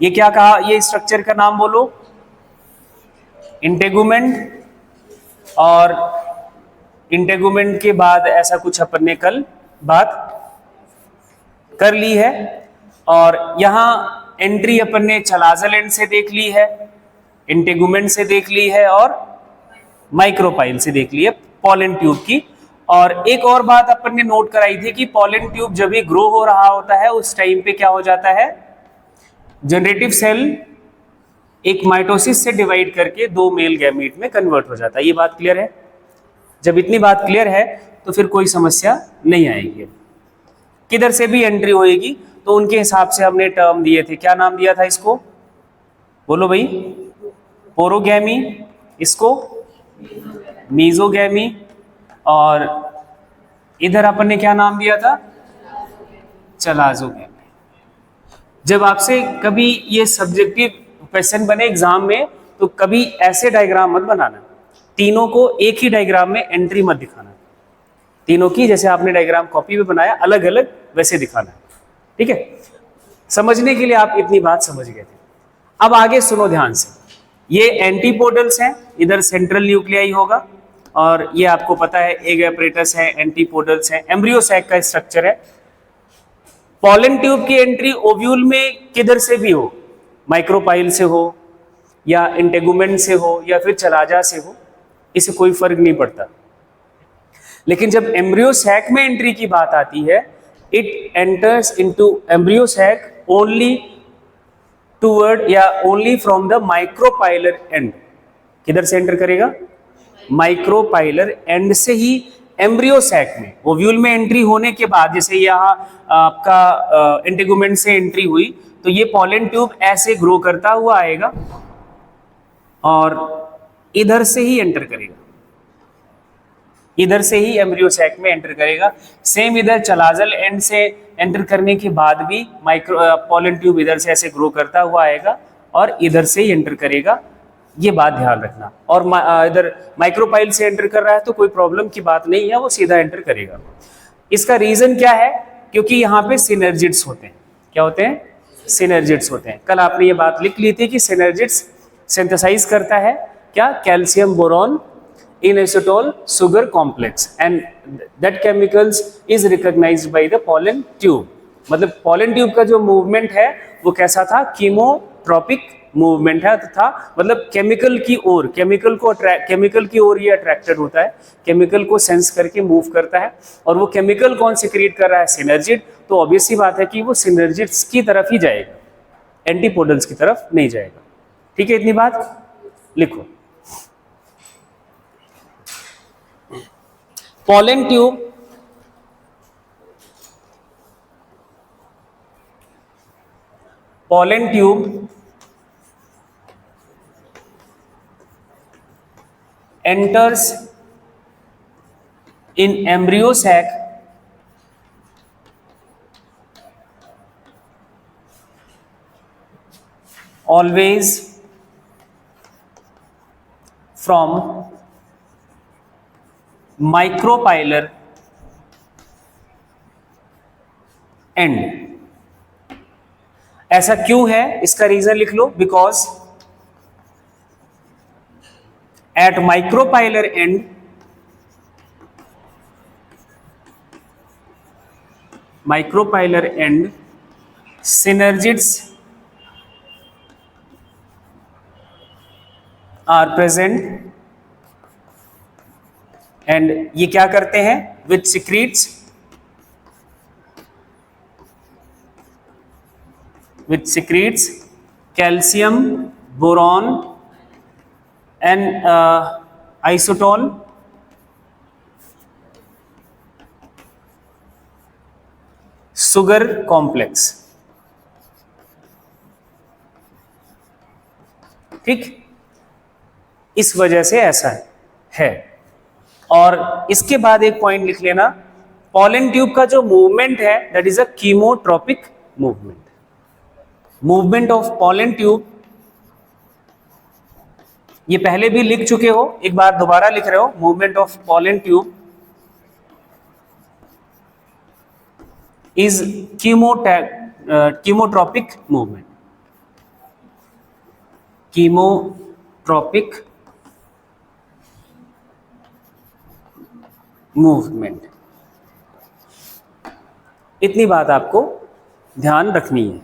ये क्या कहा, ये स्ट्रक्चर का नाम बोलो, इंटेगुमेंट। और इंटेगुमेंट के बाद ऐसा कुछ अपन ने कल बात कर ली है। और यहां एंट्री अपन ने चलाजल एंड से देख ली है, इंटेगुमेंट से देख ली है और माइक्रोपाइल से देख ली है पॉलन ट्यूब की। और एक और बात अपन ने नोट कराई थी कि पॉलन ट्यूब जब भी ग्रो हो रहा होता है उस टाइम पे क्या हो जाता है, जनरेटिव सेल एक माइटोसिस से डिवाइड करके दो मेल गैमीट में कन्वर्ट हो जाता है। ये बात क्लियर है? जब इतनी बात क्लियर है तो फिर कोई समस्या नहीं आएगी। किधर से भी एंट्री होएगी तो उनके हिसाब से हमने टर्म दिए थे। क्या नाम दिया था इसको, बोलो भाई? पोरोगैमी, इसको मीजोगैमी, और इधर अपन ने क्या नाम दिया था, चलाजोगैमी। जब आपसे कभी ये सब्जेक्टिव क्वेश्चन बने एग्जाम में तो कभी ऐसे डायग्राम मत बनाना, तीनों को एक ही डायग्राम में एंट्री मत दिखाना, तीनों की जैसे आपने डायग्राम कॉपी में बनाया अलग अलग वैसे दिखाना, ठीक है? समझने के लिए आप इतनी बात समझ गए थे। अब आगे सुनो ध्यान से, ये एंटीपोडल्स हैं, इधर सेंट्रल न्यूक्लियाई होगा, और ये आपको पता है एग एपरेटस है, एंटीपोडल्स है, एम्ब्रियो सैक का स्ट्रक्चर है। पॉलन ट्यूब की एंट्री ओव्यूल में किधर से भी हो, माइक्रोपाइल से हो या इंटेगुमेंट से हो या फिर चलाजा से हो, इसे कोई फर्क नहीं पड़ता। लेकिन जब एम्ब्रियो सैक में एंट्री की बात आती है, it enters into embryo sac only toward या only from the micropylar end. किधर से एंटर करेगा, माइक्रोपाइलर एंड से ही एम्ब्रियो सैक में। ओव्यूल में एंट्री होने के बाद जैसे यहाँ आपका इंटेगुमेंट से एंट्री हुई तो ये पॉलन ट्यूब ऐसे ग्रो करता हुआ आएगा और इधर से ही एंटर करेगा, इधर से ही एम्ब्रियो सैक में एंटर करेगा। सेम इधर चलाजल एंड से एंटर करने के बाद भी पॉलन ट्यूब इधर से ऐसे ग्रो करता हुआ आएगा और इधर से ही एंटर करेगा, ये बात ध्यान रखना। और इधर माइक्रोपाइल से एंटर कर रहा है तो कोई प्रॉब्लम की बात नहीं है, वो सीधा एंटर करेगा। इसका रीजन क्या है, क्योंकि यहाँ पे सिनर्जिड्स होते हैं। क्या होते हैं? सिनर्जिड्स होते हैं। कल आपने ये बात लिख ली थी कि सिनर्जिड्स सिंथेसाइज करता है क्या, calcium boron inositol sugar complex, and that chemicals is recognised by the pollen tube. मतलब पॉलन ट्यूब का जो मूवमेंट है वो कैसा था, कीमोट्रॉपिक मूवमेंट है तथा मतलब केमिकल की ओर, केमिकल की ओर ये अट्रैक्टेड होता है, केमिकल को सेंस करके मूव करता है। और वो केमिकल कौन से क्रिएट कर रहा है, सिनर्जिड। तो ऑब्वियस सी बात है कि वो सिनर्जिड्स की तरफ ही जाएगा, एंटीपोडल्स की तरफ नहीं जाएगा। ठीक है, इतनी बात लिखो। Pollen tube enters in embryo sac always from micropylar end। ऐसा क्यों है, इसका रीजन लिख लो। Because at micropylar end synergids are present and ये क्या करते हैं, which secretes calcium boron and isotol sugar complex। ठीक, इस वजह से ऐसा है। और इसके बाद एक पॉइंट लिख लेना, पॉलन ट्यूब का जो मूवमेंट है that is a chemotropic movement of pollen tube. ये पहले भी लिख चुके हो, एक बार दोबारा लिख रहे हो, movement of pollen tube is chemotropic movement. Chemotropic movement. इतनी बात आपको ध्यान रखनी है।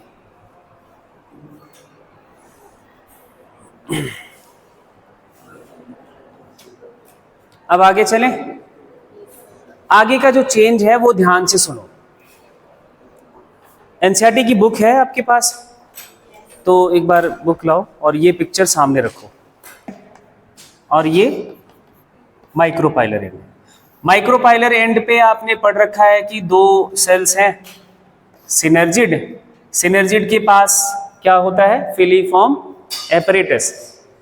अब आगे चलें। आगे का जो चेंज है वो ध्यान से सुनो। एनसीईआरटी की बुक है आपके पास, तो एक बार बुक लाओ और ये पिक्चर सामने रखो, और ये माइक्रोपाइलर एंड। माइक्रोपाइलर एंड पे आपने पढ़ रखा है कि दो सेल्स हैं, सिनर्जिड। सिनर्जिड के पास क्या होता है? फिलीफॉर्म एपरेटस,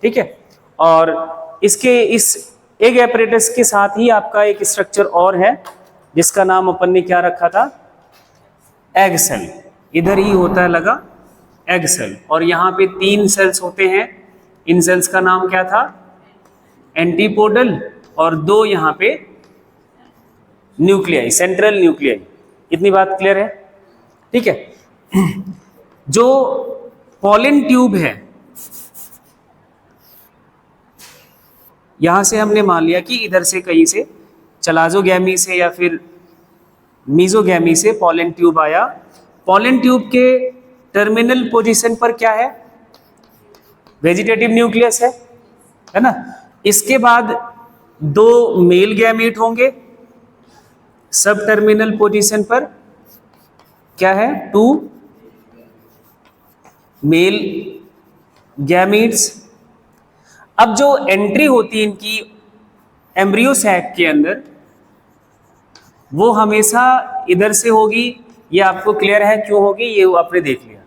ठीक है। और इसके इस एक एपरेटस के साथ ही आपका एक स्ट्रक्चर और है जिसका नाम अपन ने क्या रखा था? Egg cell. इधर ही होता है लगा एग सेल, और यहाँ पे 3 सेल्स होते हैं। इन सेल्स का नाम क्या था? एंटीपोडल, और 2 यहाँ पे न्यूक्लियाई, सेंट्रल न्यूक्लियाई। इतनी बात क्लियर है? ठीक है। जो पॉलन ट्यूब है, यहां से हमने मान लिया कि इधर से कहीं से चलाजोगैमी से या फिर मीजोगैमी से पॉलन ट्यूब आया। पॉलन ट्यूब के टर्मिनल पोजीशन पर क्या है? वेजिटेटिव न्यूक्लियस है ना। इसके बाद 2 मेल गैमीट होंगे। सब टर्मिनल पोजीशन पर क्या है? 2 मेल गैमीट्स। अब जो एंट्री होती है इनकी एम्ब्रियो सैक के अंदर, वो हमेशा इधर से होगी। ये आपको क्लियर है क्यों होगी? ये आपने देख लिया।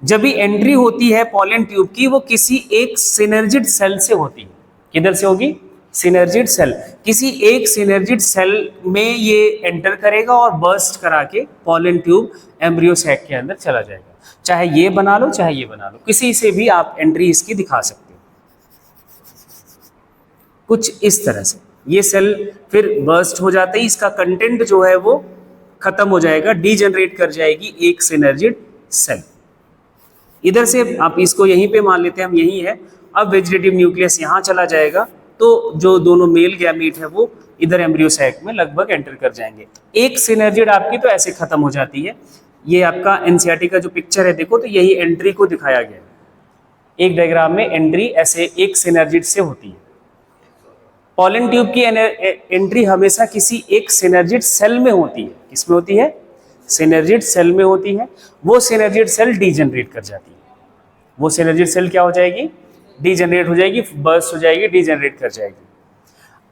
जब भी एंट्री होती है पॉलन ट्यूब की, वो किसी एक सिनर्जिड सेल से होती है। किधर से होगी? Synergid cell. किसी एक सिनर्जिड सेल में ये एंटर करेगा और बर्स्ट करा के पॉलन ट्यूब एम्ब्रियो सैक के अंदर चला जाएगा। चाहे ये बना लो, चाहे ये बना लो, किसी से भी आप एंट्री इसकी दिखा सकते हो। कुछ इस तरह से ये सेल फिर बर्स्ट हो जाता है, इसका कंटेंट जो है वो खत्म हो जाएगा, डीजनरेट कर जाएगी एक सिनर्जिड सेल। इधर से आप इसको यहीं पे मान लेते हैं, हम यही है। अब वेजिटेटिव न्यूक्लियस यहाँ चला जाएगा, तो जो दोनों मेल गैमीट है वो इधर एम्ब्रियो सैक में लगभग एंटर कर जाएंगे। एक सिनर्जिड आपकी तो ऐसे खत्म हो जाती है। ये आपका एनसीईआरटी का जो पिक्चर है देखो, तो यही एंट्री को दिखाया गया है। एक डायग्राम में एंट्री ऐसे एक सिनर्जिड से होती है। पॉलन ट्यूब की एंट्री हमेशा किसी एक सिनर्जिड सेल में होती है। किसमें होती है? सिनर्जिड सेल में होती है। वो सिनर्जिड सेल डीजनरेट कर जाती है। वो सिनर्जिड सेल क्या हो जाएगी? डीजनरेट हो जाएगी, बर्स्ट हो जाएगी, डीजनरेट कर जाएगी।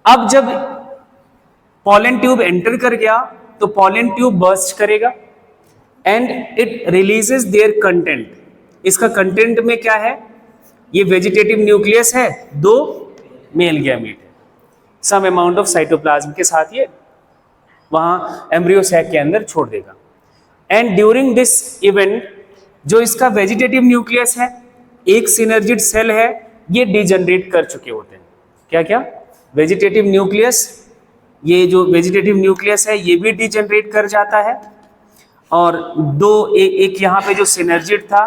अब जब पॉलन ट्यूब एंटर कर गया तो पॉलन ट्यूब बर्स्ट करेगा and it releases their content. इसका कंटेंट में क्या है? ये वेजिटेटिव न्यूक्लियस है, 2 मेल गैमीट है, सम अमाउंट ऑफ साइटोप्लाज्म के साथ ये वहां एम्ब्रियो सैक के अंदर छोड़ देगा। एंड ड्यूरिंग दिस इवेंट जो इसका वेजिटेटिव न्यूक्लियस है, एक सिनर्जिड सेल है, ये डीजनरेट कर चुके होते हैं। क्या क्या? वेजिटेटिव न्यूक्लियस, ये जो वेजिटेटिव न्यूक्लियस है ये भी डीजनरेट कर जाता है, और एक यहाँ पे जो सिनर्जिड था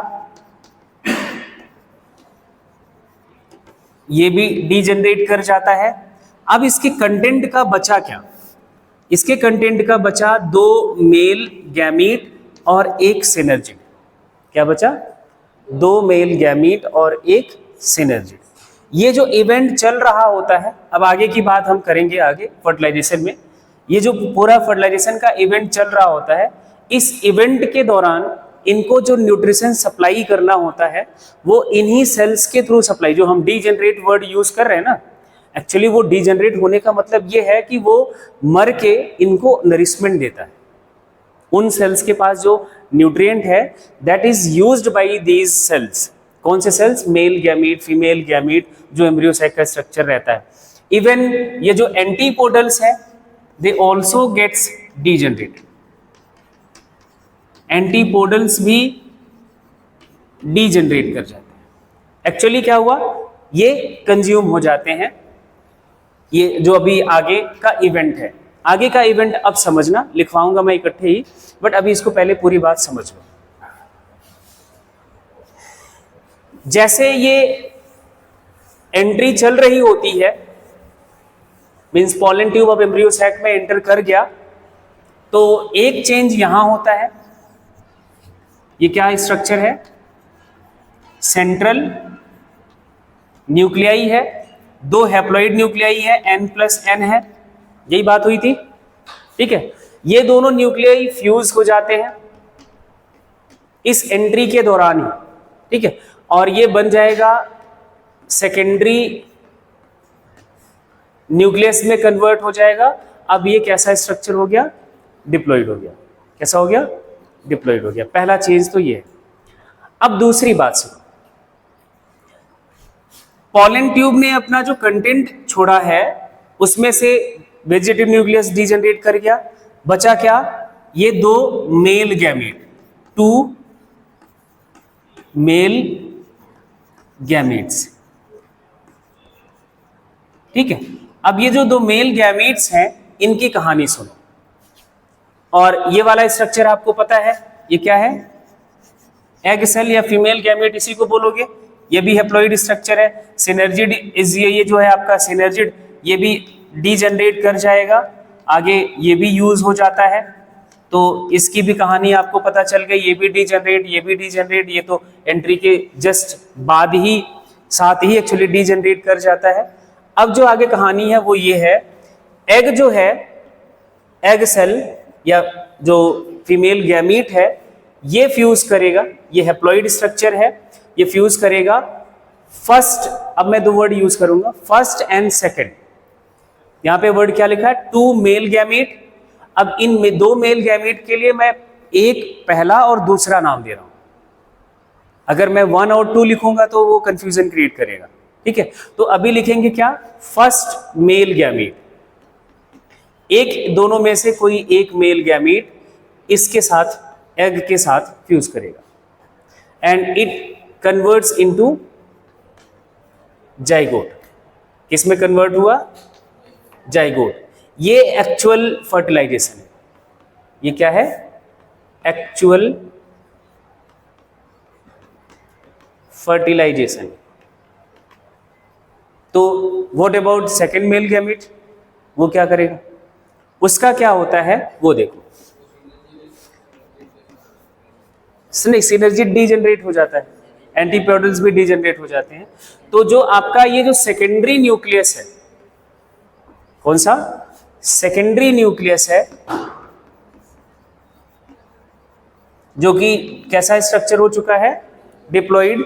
ये भी डीजनरेट कर जाता है। अब इसके कंटेंट का बचा क्या? इसके कंटेंट का बचा 2 मेल गैमीट और एक सिनर्जिड। क्या बचा? 2 मेल गैमीट और एक सिनर्जिड। ये जो इवेंट चल रहा होता है, अब आगे की बात हम करेंगे आगे फर्टिलाइजेशन में। ये जो पूरा फर्टिलाइजेशन का इवेंट चल रहा होता है, इस इवेंट के दौरान इनको जो न्यूट्रिशन सप्लाई करना होता है वो इन्हीं सेल्स के थ्रू सप्लाई, जो हम डीजनरेट वर्ड यूज कर रहे हैं ना, एक्चुअली वो डीजनरेट होने का मतलब ये है कि वो मर के इनको नरिशमेंट देता है। उन सेल्स के पास जो न्यूट्रिएंट है that is used by these cells. कौन से cells? Male gamete, female gamete, जो एम्ब्रियो सैक का स्ट्रक्चर रहता है। इवन ये जो एंटीपोडल्स है they also gets degenerate. Antipodals भी डीजनरेट कर जाते हैं। एक्चुअली क्या हुआ? ये कंज्यूम हो जाते हैं। ये जो अभी आगे का इवेंट है, आगे का इवेंट अब समझना, लिखवाऊंगा मैं इकट्ठे ही, बट अभी इसको पहले पूरी बात समझ लो। जैसे ये एंट्री चल रही होती है, मीन्स पॉलन ट्यूब अब एम्ब्रियो सैक में एंटर कर गया, तो एक चेंज यहां होता है। ये क्या स्ट्रक्चर है? सेंट्रल न्यूक्लियाई है, 2 हैप्लॉइड न्यूक्लियाई है, N+N है, यही बात हुई थी, ठीक है। ये दोनों न्यूक्लियाई फ्यूज हो जाते हैं इस एंट्री के दौरान ही, ठीक है, और ये बन जाएगा सेकेंडरी न्यूक्लियस में कन्वर्ट हो जाएगा। अब ये कैसा स्ट्रक्चर हो गया? डिप्लॉइड हो गया। कैसा हो गया? डिप्लॉइड हो गया। पहला चेंज तो ये है। अब दूसरी बात सुनो, पॉलन ट्यूब ने अपना जो कंटेंट छोड़ा है उसमें से वेजिटेटिव न्यूक्लियस डीजनरेट कर गया, बचा क्या? ये 2 मेल गैमेट, 2 मेल गैमेट्स, ठीक है। अब ये जो 2 मेल गैमेट्स हैं इनकी कहानी सुनो। और ये वाला स्ट्रक्चर आपको पता है, ये क्या है? एग सेल या फीमेल गैमेट इसी को बोलोगे। ये भी हैप्लॉइड स्ट्रक्चर है। सिनर्जिड इज ये जो है आपका सिनर्जिड, ये भी डीजनरेट कर जाएगा, आगे ये भी यूज हो जाता है, तो इसकी भी कहानी आपको पता चल गई। ये भी डीजनरेट, ये भी डीजनरेट, ये तो एंट्री के जस्ट बाद ही साथ ही एक्चुअली डीजनरेट कर जाता है। अब जो आगे कहानी है वो ये है, एग जो है, एग सेल या जो फीमेल गैमीट है, ये फ्यूज करेगा, ये हैप्लॉइड स्ट्रक्चर है, ये फ्यूज करेगा फर्स्ट, अब मैं 2 वर्ड यूज करूंगा, फर्स्ट एंड सेकंड। यहां पे वर्ड क्या लिखा है? 2 मेल गैमीट। अब इन 2 मेल गैमीट के लिए मैं एक पहला और दूसरा नाम दे रहा हूं। अगर मैं 1 और 2 लिखूंगा तो वो कंफ्यूजन क्रिएट करेगा, ठीक है। तो अभी लिखेंगे क्या? First male gamete. एक दोनों में से कोई एक मेल गैमीट इसके साथ, एग के साथ फ्यूज करेगा and it converts into zygote. किसमें कन्वर्ट हुआ? जाइगोट। ये एक्चुअल फर्टिलाइजेशन है। ये क्या है? Actual fertilization. तो what about second male gamete? वो क्या करेगा? उसका क्या होता है वो देखो। सिनर्जिड डीजनरेट हो जाता है, एंटीप्योडल्स भी डीजनरेट हो जाते हैं। तो जो आपका ये जो सेकेंडरी न्यूक्लियस है, कौन सा? सेकेंडरी न्यूक्लियस है, जो कि कैसा स्ट्रक्चर हो चुका है? डिप्लॉइड।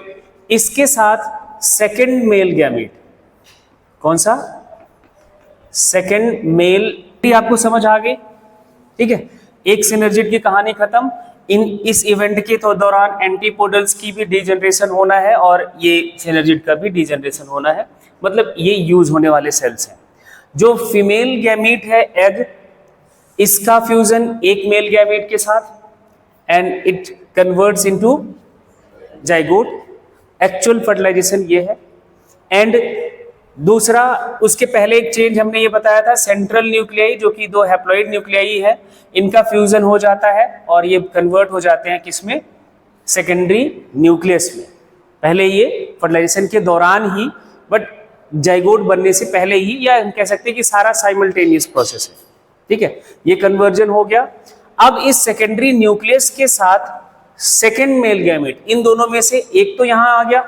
इसके साथ सेकेंड मेल गैमीट, कौन सा? Second male. आपको समझ आ गई, ठीक है। एक सिनर्जिड की कहानी खत्म। इस इवेंट के दौरान एंटीपोडल्स की भी डीजनरेशन होना है और ये सिनर्जिड का भी डीजनरेशन होना है, मतलब ये यूज होने वाले सेल्स हैं। जो फीमेल गैमीट है, एग, इसका फ्यूजन एक मेल गैमीट के साथ and it converts into zygote. Actual fertilisation ये है। एंड दूसरा, उसके पहले एक चेंज हमने ये बताया था, सेंट्रल न्यूक्लियाई जो कि 2 हैप्लॉइड न्यूक्लियाई है, इनका फ्यूजन हो जाता है और ये कन्वर्ट हो जाते हैं किसमें? सेकेंडरी न्यूक्लियस में। पहले ये फर्टिलाइजेशन के दौरान ही, बट जाइगोट बनने से पहले ही, या हम कह सकते हैं कि सारा साइमल्टेनियस प्रोसेस है, ठीक है। ये कन्वर्जन हो गया। अब इस सेकेंडरी न्यूक्लियस के साथ सेकेंड मेल गैमीट, इन दोनों में से एक तो यहां आ गया,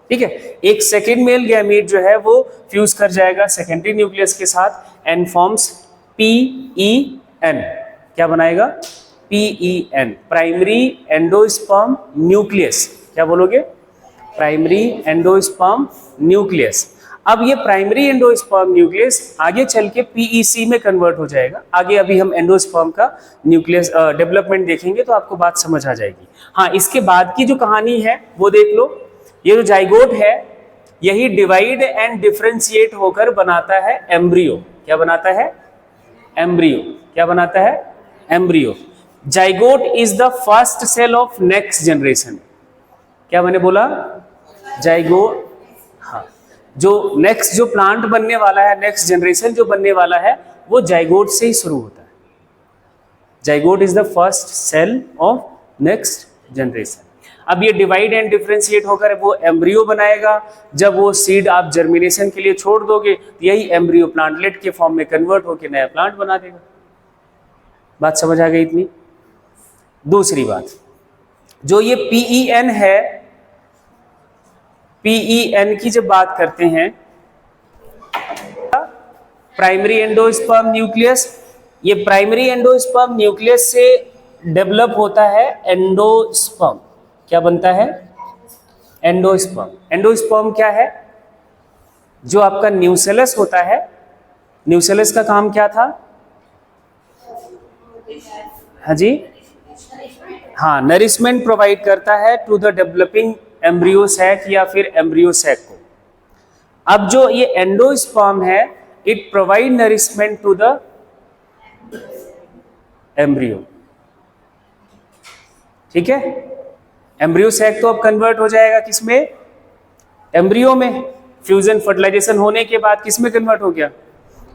ठीक है। एक सेकेंड मेल गैमीट जो है वो फ्यूज कर जाएगा सेकेंडरी न्यूक्लियस के साथ एंड फॉर्म्स PEN। क्या बनाएगा? PEN, primary endosperm nucleus. क्या बोलोगे? Primary endosperm nucleus. अब ये प्राइमरी एंडोस्पर्म न्यूक्लियस आगे चल के PEC में कन्वर्ट हो जाएगा। आगे अभी हम एंडोस्पर्म का न्यूक्लियस डेवलपमेंट देखेंगे तो आपको बात समझ आ जाएगी। हाँ, इसके बाद की जो कहानी है वो देख लो। ये जो जाइगोट है यही डिवाइड एंड डिफरेंशिएट होकर बनाता है एम्ब्रियो। क्या बनाता है? एम्ब्रियो। क्या बनाता है? Embryo. Zygote is the first cell of next generation. क्या मैंने बोला? जाइगोट, हाँ, जो नेक्स्ट जो प्लांट बनने वाला है, नेक्स्ट जनरेशन जो बनने वाला है, वो जाइगोट से ही शुरू होता है। Zygote is the first cell of next generation. अब ये डिवाइड एंड डिफरेंशिएट होकर वो एम्ब्रियो बनाएगा। जब वो सीड आप जर्मिनेशन के लिए छोड़ दोगे तो यही एम्ब्रियो प्लांटलेट के फॉर्म में कन्वर्ट होकर नया प्लांट बना देगा। बात समझ आ गई इतनी? दूसरी बात, जो ये PEN है, PEN की जब बात करते हैं, प्राइमरी एंडोस्पर्म न्यूक्लियस, ये प्राइमरी एंडोस्पर्म न्यूक्लियस से डेवलप होता है एंडोस्पर्म। क्या बनता है? एंडोस्पर्म। एंडोस्पर्म क्या है? जो आपका न्यूसेलस होता है, न्यूसेलस का काम क्या था? हाँ जी, हाँ, नरिशमेंट प्रोवाइड करता है to the developing embryo sac या फिर एम्ब्रियो सैक को। अब जो ये एंडोस्पर्म है, it provide nourishment to the embryo. ठीक है, एम्ब्रियो सैक तो अब कन्वर्ट हो जाएगा किसमें? एम्ब्रियो में। फ्यूजन फर्टिलाइजेशन होने के बाद किसमें कन्वर्ट हो गया?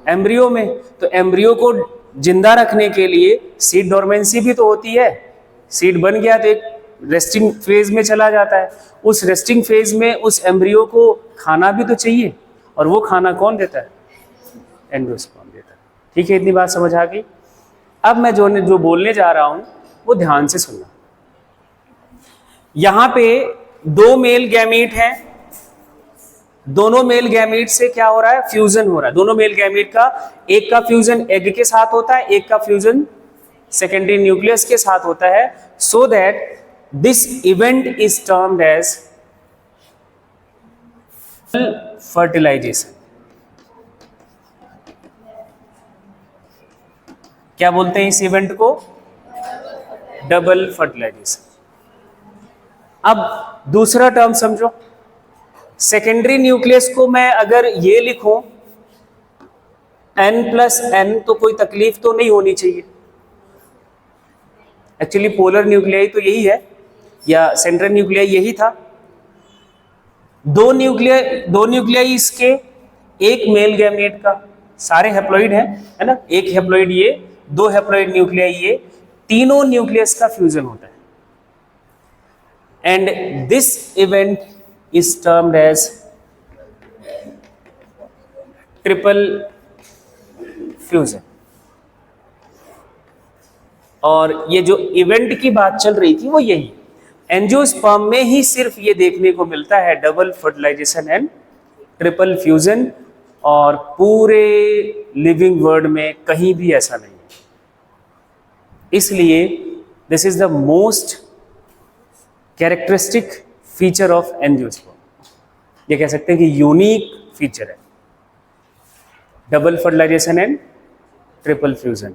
एम्ब्रियो में। तो एम्ब्रियो को जिंदा रखने के लिए सीड डोरमेंसी भी तो होती है। सीड बन गया तो एक रेस्टिंग फेज में चला जाता है। उस रेस्टिंग फेज में उस एम्ब्रियो को खाना भी तो चाहिए, और वो खाना कौन देता है? एंडोस्पर्म देता है। ठीक है, इतनी बात समझ आ गई? अब मैं जो बोलने जा रहा हूं वो ध्यान से सुनना। यहां पे दो मेल गैमीट हैं, दोनों मेल गैमीट से क्या हो रहा है? फ्यूजन हो रहा है। दोनों मेल गैमीट का, एक का फ्यूजन एग के साथ होता है, एक का फ्यूजन सेकेंडरी न्यूक्लियस के साथ होता है, so that this event is termed as fertilisation. क्या बोलते हैं इस इवेंट को? Double fertilisation. अब दूसरा टर्म समझो। सेकेंडरी न्यूक्लियस को मैं अगर ये लिखूं N+N, तो कोई तकलीफ तो नहीं होनी चाहिए। एक्चुअली पोलर न्यूक्लियाई तो यही है, या सेंट्रल न्यूक्लियाई यही था। दो न्यूक्लियाई इसके, एक मेल गैमेट का, सारे हैप्लॉइड हैं, है ना? एक हैप्लॉइड ये, दो हैप्लॉइड न्यूक्लियाई ये, तीनों न्यूक्लियस का फ्यूजन होता है। And this event is termed as triple fusion. और ये जो इवेंट की बात चल रही थी वो यही, एंजियोस्पर्म में ही सिर्फ ये देखने को मिलता है, double fertilisation and triple fusion, और पूरे लिविंग वर्ल्ड में कहीं भी ऐसा नहीं है। इसलिए this is the most characteristic feature of angiosperm. ये कह सकते हैं कि यूनिक फीचर है, double fertilisation and triple fusion.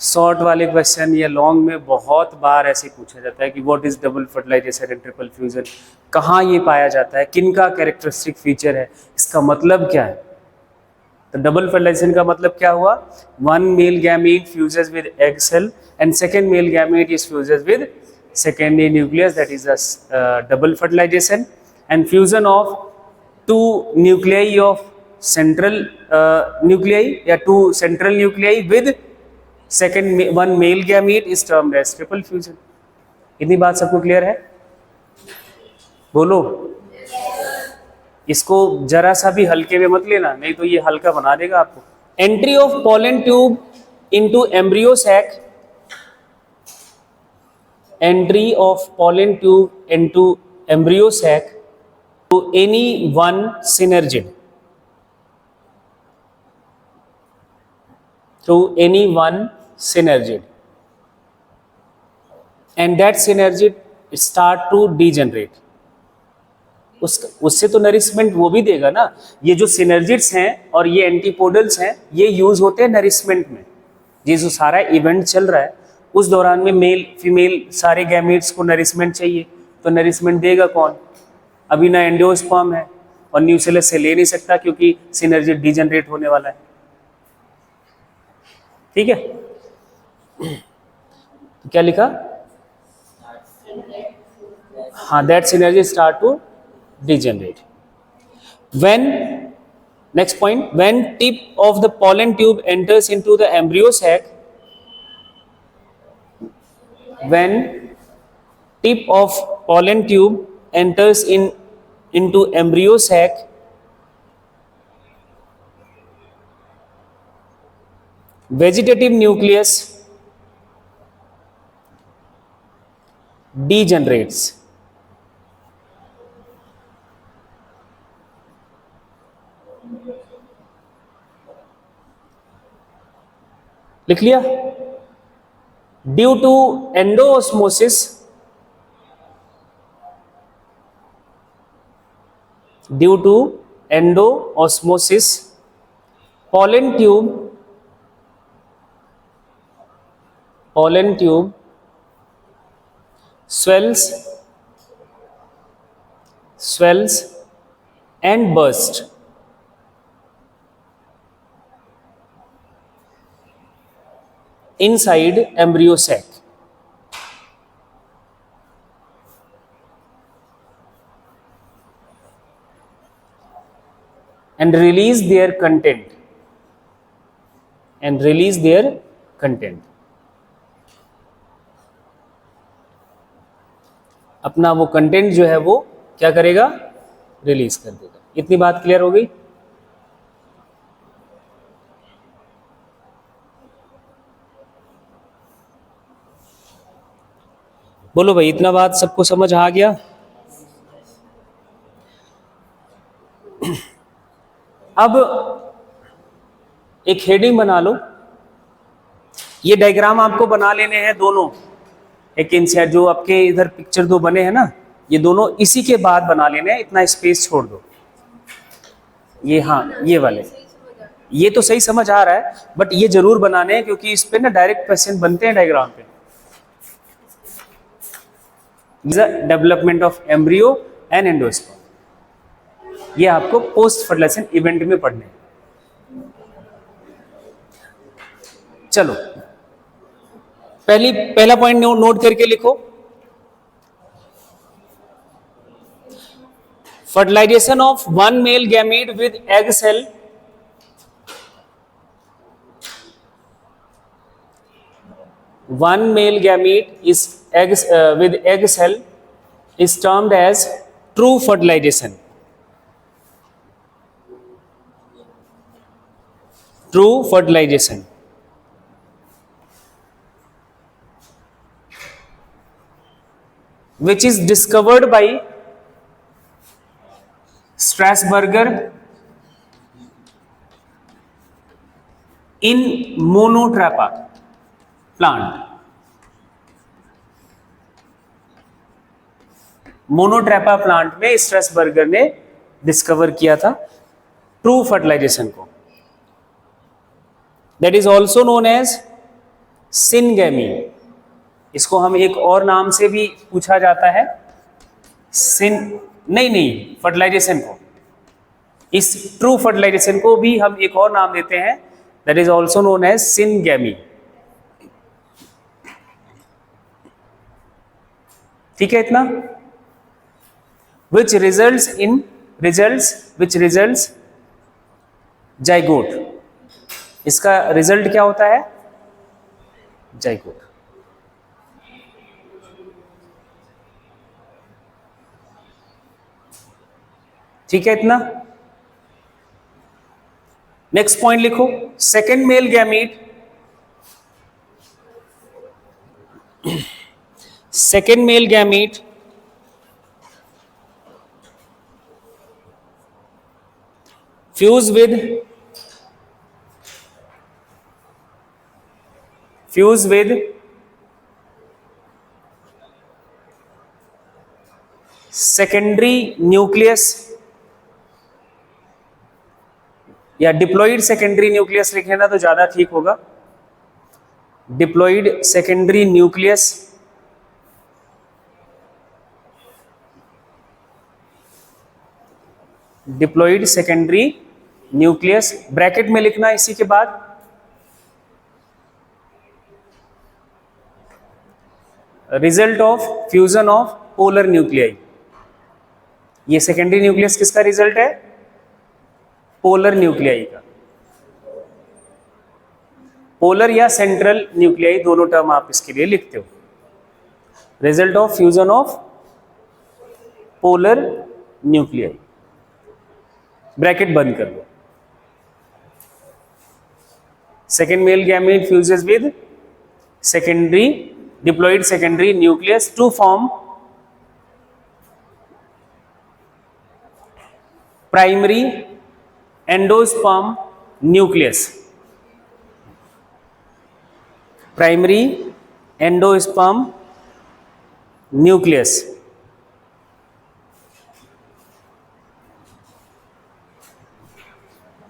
Short वाले क्वेश्चन या लॉन्ग में बहुत बार ऐसे पूछा जाता है कि what is double fertilisation and triple fusion, कहाँ ये पाया जाता है, किन का कैरेक्टरिस्टिक फीचर है, इसका मतलब क्या है? तो डबल फर्टिलाइजेशन का मतलब क्या हुआ? One male gamete fuses with egg cell and second male gamete is fuses with secondary nucleus, that is a double fertilization, and fusion of two nuclei of central nuclei या two central nuclei with second one male gamete is termed as triple fusion। इतनी बात सबको clear है? बोलो। इसको जरा सा भी हल्के में मत लेना, नहीं तो ये हल्का बना देगा आपको। Entry of pollen tube into embryo sac, entry of pollen tube into embryo sac to any one synergid, and that synergid start to degenerate। उससे तो नरिशमेंट वो भी देगा ना। ये जो सिनर्जिड्स हैं और ये एंटीपोडल्स हैं, ये यूज होते हैं नरिशमेंट में। ये जो सारा इवेंट चल रहा है उस दौरान में मेल फीमेल सारे गैमेट्स को नरिशमेंट चाहिए, तो नरिशमेंट देगा कौन? अभी ना एंडोस्पर्म है और न्यूसेलस से ले नहीं सकता क्योंकि सिनर्जी डिजनरेट होने वाला है। ठीक है, तो क्या लिखा? हाँ, that synergy start to degenerate when, next point, when tip of the pollen tube enters into the embryo sac, when tip of pollen tube enters into embryo sac, vegetative nucleus degenerates. लिख लिया? Due to endosmosis, due to endosmosis, pollen tube swells and burst. Inside embryo sac. And release their content. अपना वो content जो है वो क्या करेगा? Release कर देगा. इतनी बात क्लियर हो गई? बोलो भाई, इतना बात सबको समझ आ गया? अब एक हेडिंग बना लो. ये डायग्राम आपको बना लेने हैं दोनों, एक इनसे जो आपके इधर पिक्चर दो बने हैं ना, ये दोनों इसी के बाद बना लेने हैं. इतना स्पेस छोड़ दो. ये, हाँ, ये वाले, ये तो सही समझ आ रहा है, बट ये जरूर बनाने हैं क्योंकि इस पे ना डायरेक्ट क्वेश्चन बनते हैं डायग्राम पे. Development of embryo and endosperm, ये आपको पोस्ट फर्टिलाइजेशन इवेंट में पढ़ने हैं. चलो, पहला पॉइंट नोट करके लिखो. Fertilisation of one male gamete with egg cell, one male gamete is with egg cell is termed as true fertilization. True fertilization. Which is discovered by Strasburger in Monotrapa plant. Monotropa plant में Strasburger ने discover किया था true fertilization को. That is also known as syngamy. इसको हम एक और नाम से भी पूछा जाता है. नहीं, फर्टिलाइजेशन को, इस ट्रू फर्टिलाइजेशन को भी हम एक और नाम देते हैं. That is also known as syngamy. ठीक है इतना? which results zygote. इसका रिजल्ट क्या होता है? जाइगोट. ठीक है इतना? नेक्स्ट पॉइंट लिखो. Second male gamete, second male gamete fuse with secondary nucleus या डिप्लॉइड सेकेंडरी न्यूक्लियस लिख लेना तो ज्यादा ठीक होगा. Diploid secondary nucleus diploid secondary nucleus bracket में लिखना इसी के बाद. Result of fusion of polar nuclei. ये सेकेंडरी न्यूक्लियस किसका रिजल्ट है? पोलर न्यूक्लियाई का. पोलर या सेंट्रल न्यूक्लियाई दोनों टर्म आप इसके लिए लिखते हो. Result of fusion of polar nuclei, bracket बंद कर दो। Second male gamete fuses with secondary diploid secondary nucleus to form primary endosperm nucleus. Primary endosperm nucleus.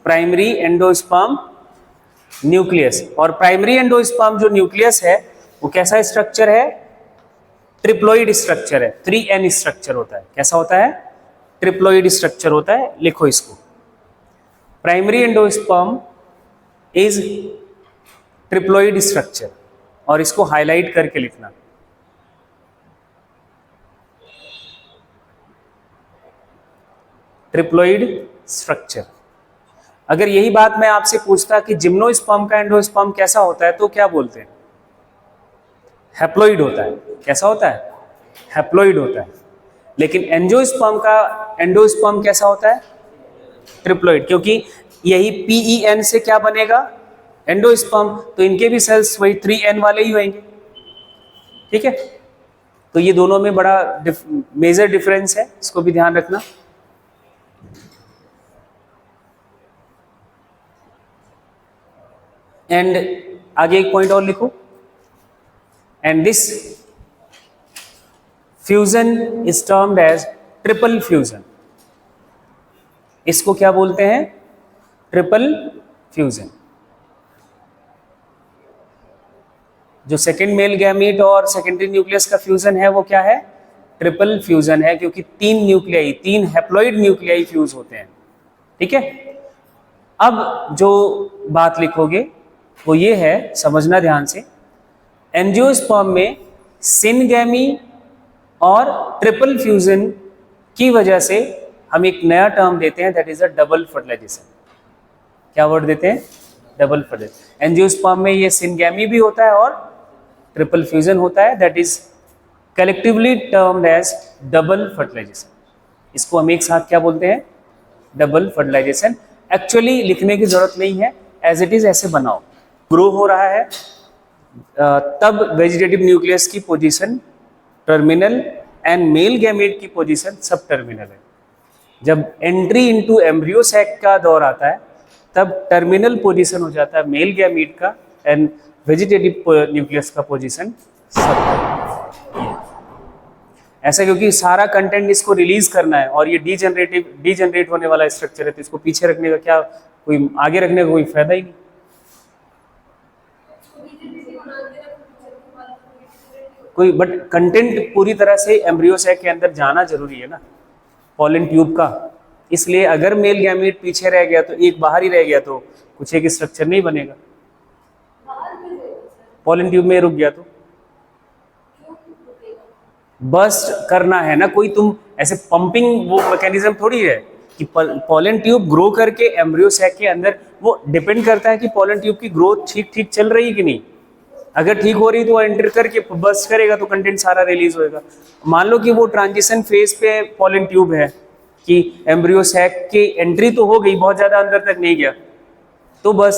Primary endosperm nucleus. और प्राइमरी एंडोस्पर्म जो न्यूक्लियस है वो कैसा स्ट्रक्चर है? Triploid structure है, 3n स्ट्रक्चर होता है। कैसा होता है? ट्रिप्लॉइड स्ट्रक्चर होता है। लिखो इसको, primary endosperm is triploid structure, और इसको हाईलाइट करके लिखना। Triploid structure. अगर यही बात मैं आपसे पूछता कि जिम्नोस्पर्म का एंडोस्पर्म कैसा होता है तो क्या बोलते हैं? हैप्लॉइड होता है। कैसा होता है? हैप्लॉइड होता है। लेकिन एंजियोस्पर्म का एंडोस्पर्म कैसा होता है? ट्रिप्लॉइड, क्योंकि यही PEN से क्या बनेगा? एंडोस्पर्म। तो इनके भी सेल्स वही 3n वाले ही होंगे। ठीक है, तो ये दोनों में बड़ा मेजर डिफरेंस है, इसको भी ध्यान रखना। एंड आगे एक पॉइंट और लिखो, and this fusion is termed as triple fusion. इसको क्या बोलते हैं? Triple fusion. जो सेकेंड मेल गैमीट और सेकेंडरी न्यूक्लियस का फ्यूजन है वो क्या है? ट्रिपल फ्यूजन है, क्योंकि 3 न्यूक्लियाई, 3 हैप्लॉइड न्यूक्लियाई फ्यूज होते हैं। ठीक है, अब जो बात लिखोगे वो ये है, समझना ध्यान से। एंजियोस्पर्म में सिनगैमी और ट्रिपल फ्यूजन की वजह से हम एक नया टर्म देते हैं, that is a double fertilisation. क्या वर्ड देते हैं? Double fertilisation. एंजियोस्पर्म में ये सिनगैमी भी होता है और ट्रिपल फ्यूजन होता है, that is collectively termed as double fertilisation. इसको हम एक साथ क्या बोलते हैं? Double fertilisation. एक्चुअली लिखने की जरूरत नहीं है, एज इट इज ऐसे बनाओ। ग्रो हो रहा है तब वेजिटेटिव न्यूक्लियस की position terminal and male gamete की पोजीशन सब टर्मिनल है। जब एंट्री इनटू एम्ब्रियो सैक का दौर आता है तब टर्मिनल पोजीशन हो जाता है मेल गैमेट का, एंड वेजिटेटिव न्यूक्लियस का पोजीशन सब। ऐसा क्योंकि सारा कंटेंट इसको रिलीज करना है, और ये डीजेनरेट होने वाला स्ट्रक्चर है, तो इसको पीछे रखने का क्या, कोई आगे रखने का कोई फायदा ही नहीं। कोई बट कंटेंट पूरी तरह से एम्ब्रियो सैक के अंदर जाना जरूरी है ना, पॉलन ट्यूब का। इसलिए अगर मेल गैमेट पीछे रह गया तो एक बाहर ही रह गया तो कुछ एक स्ट्रक्चर नहीं बनेगा। पॉलन ट्यूब में रुक गया तो बस्ट करना है ना, कोई तुम ऐसे पंपिंग वो मैकेनिज्म थोड़ी है कि पॉलन ट्यूब ग्रो करके एम्ब्रियो सैक के अंदर, वो डिपेंड करता है कि पॉलन ट्यूब की ग्रोथ ठीक ठीक चल रही है कि नहीं। अगर ठीक हो रही तो एंटर करके बस्ट करेगा तो कंटेंट सारा रिलीज होएगा। मान लो कि वो ट्रांजिशन फेज पे पॉलन ट्यूब है कि एम्ब्रियो सैक की एंट्री तो हो गई, बहुत ज्यादा अंदर तक नहीं गया, तो बस